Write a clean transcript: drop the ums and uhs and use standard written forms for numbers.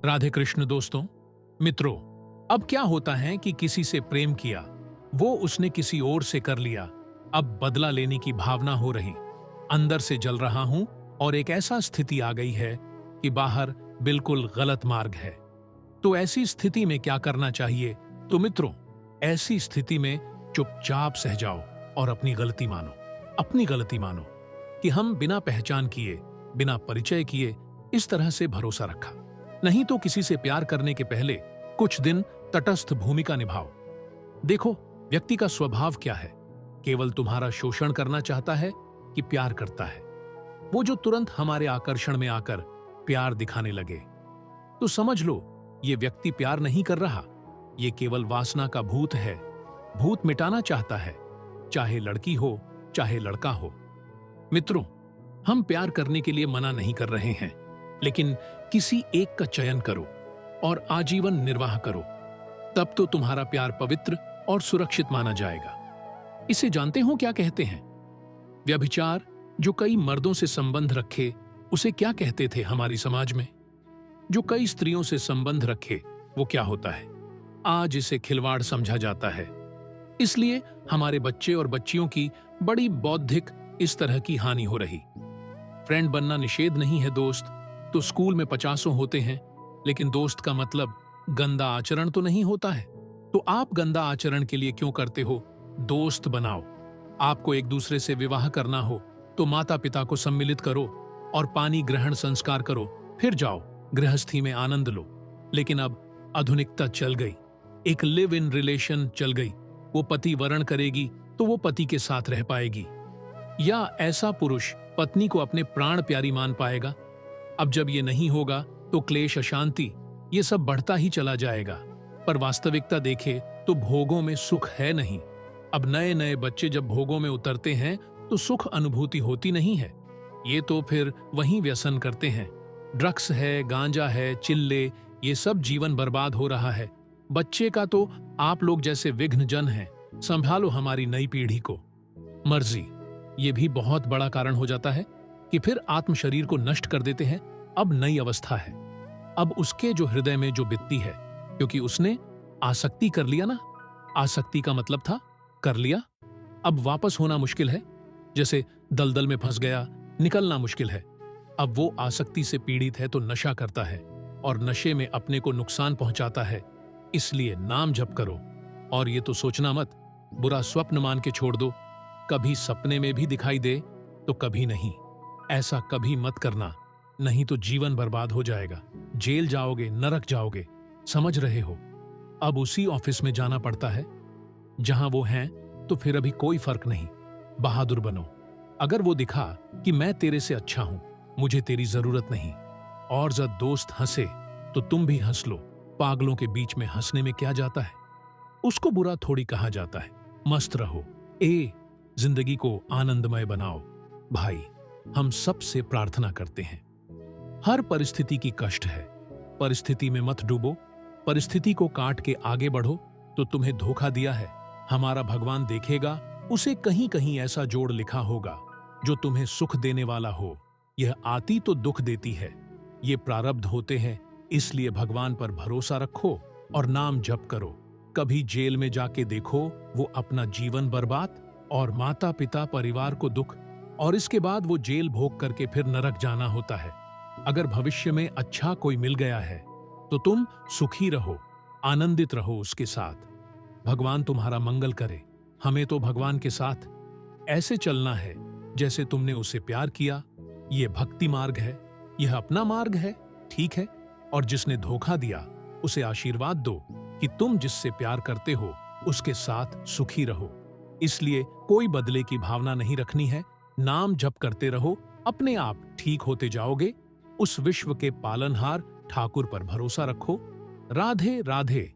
राधे कृष्ण दोस्तों, मित्रों। अब क्या होता है कि किसी से प्रेम किया, वो उसने किसी और से कर लिया। अब बदला लेने की भावना हो रही, अंदर से जल रहा हूं और एक ऐसा स्थिति आ गई है कि बाहर बिल्कुल गलत मार्ग है। तो ऐसी स्थिति में क्या करना चाहिए? तो मित्रों, ऐसी स्थिति में चुपचाप सह जाओ और अपनी गलती मानो। अपनी गलती मानो कि हम बिना पहचान किए, बिना परिचय किए इस तरह से भरोसा रखा। नहीं तो किसी से प्यार करने के पहले कुछ दिन तटस्थ भूमिका निभाओ। देखो, व्यक्ति का स्वभाव क्या है। केवल तुम्हारा शोषण करना चाहता है कि प्यार करता है? वो जो तुरंत हमारे आकर्षण में आकर प्यार दिखाने लगे, तो समझ लो ये व्यक्ति प्यार नहीं कर रहा, ये केवल वासना का भूत है। भूत मिटाना चाहता है, चाहे लड़की हो चाहे लड़का हो। मित्रों, हम प्यार करने के लिए मना नहीं कर रहे हैं, लेकिन किसी एक का चयन करो और आजीवन निर्वाह करो। तब तो तुम्हारा प्यार पवित्र और सुरक्षित माना जाएगा। इसे जानते हो क्या कहते हैं? व्यभिचार जो कई मर्दों से संबंध रखे, उसे क्या कहते थे हमारी समाज में? जो कई स्त्रियों से संबंध रखे, वो क्या होता है? आज इसे खिलवाड़ समझा जाता है। इसलिए हमारे बच्चे और बच्चियों की बड़ी बौद्धिक इस तरह की हानि हो रही। फ्रेंड बनना निषेध नहीं है दोस्त, तो स्कूल में 50 होते हैं, लेकिन दोस्त का मतलब गंदा आचरण तो नहीं होता है। तो आप गंदा आचरण के लिए क्यों करते हो? दोस्त बनाओ। आपको एक दूसरे से विवाह करना हो तो माता पिता को सम्मिलित करो और पानी ग्रहण संस्कार करो, फिर जाओ गृहस्थी में आनंद लो। लेकिन अब आधुनिकता चल गई, एक लिव इन रिलेशन चल गई। वो पति वरण करेगी तो वो पति के साथ रह पाएगी, या ऐसा पुरुष पत्नी को अपने प्राण प्यारी मान पाएगा? अब जब ये नहीं होगा तो क्लेश, अशांति, ये सब बढ़ता ही चला जाएगा। पर वास्तविकता देखे तो भोगों में सुख है नहीं। अब नए नए बच्चे जब भोगों में उतरते हैं तो सुख अनुभूति होती नहीं है। ये तो फिर वहीं व्यसन करते हैं। ड्रग्स है, गांजा है, चिल्ले, ये सब जीवन बर्बाद हो रहा है। बच्चे का तो आप लोग जैसे विघ्न जन हैं, संभालो हमारी नई पीढ़ी को। मर्जी, ये भी बहुत बड़ा कारण हो जाता है कि फिर आत्म शरीर को नष्ट कर देते हैं। अब नई अवस्था है, अब उसके जो हृदय में जो बितती है, क्योंकि उसने आसक्ति कर लिया ना। आसक्ति का मतलब था कर लिया, अब वापस होना मुश्किल है। जैसे दलदल में फंस गया, निकलना मुश्किल है। अब वो आसक्ति से पीड़ित है तो नशा करता है और नशे में अपने को नुकसान पहुंचाता है। इसलिए नाम जप करो। और ये तो सोचना मत, बुरा स्वप्न मान के छोड़ दो। कभी सपने में भी दिखाई दे तो कभी नहीं। ऐसा कभी मत करना, नहीं तो जीवन बर्बाद हो जाएगा। जेल जाओगे, नरक जाओगे। समझ रहे हो? अब उसी ऑफिस में जाना पड़ता है जहां वो हैं, तो फिर अभी कोई फर्क नहीं। बहादुर बनो। अगर वो दिखा कि मैं तेरे से अच्छा हूं, मुझे तेरी जरूरत नहीं, और जब दोस्त हंसे तो तुम भी हंस लो। पागलों के बीच में हंसने में क्या जाता है? उसको बुरा थोड़ी कहा जाता है। मस्त रहो, जिंदगी को आनंदमय बनाओ। भाई, हम सबसे प्रार्थना करते हैं। हर परिस्थिति की कष्ट है, परिस्थिति में मत डूबो। परिस्थिति को काट के आगे बढ़ो। तो तुम्हें धोखा दिया है, हमारा भगवान देखेगा, उसे कहीं कहीं ऐसा जोड़ लिखा होगा जो तुम्हें सुख देने वाला हो। यह आती तो दुख देती है, ये प्रारब्ध होते हैं। इसलिए भगवान पर भरोसा रखो और नाम जप करो। कभी जेल में जाके देखो, वो अपना जीवन बर्बाद और माता पिता परिवार को दुख, और इसके बाद वो जेल भोग करके फिर नरक जाना होता है। अगर भविष्य में अच्छा कोई मिल गया है तो तुम सुखी रहो, आनंदित रहो उसके साथ। भगवान तुम्हारा मंगल करे। हमें तो भगवान के साथ ऐसे चलना है जैसे तुमने उसे प्यार किया। ये भक्ति मार्ग है, यह अपना मार्ग है, ठीक है। और जिसने धोखा दिया उसे आशीर्वाद दो कि तुम जिससे प्यार करते हो उसके साथ सुखी रहो। इसलिए कोई बदले की भावना नहीं रखनी है। नाम जप करते रहो, अपने आप ठीक होते जाओगे। उस विश्व के पालनहार ठाकुर पर भरोसा रखो। राधे राधे।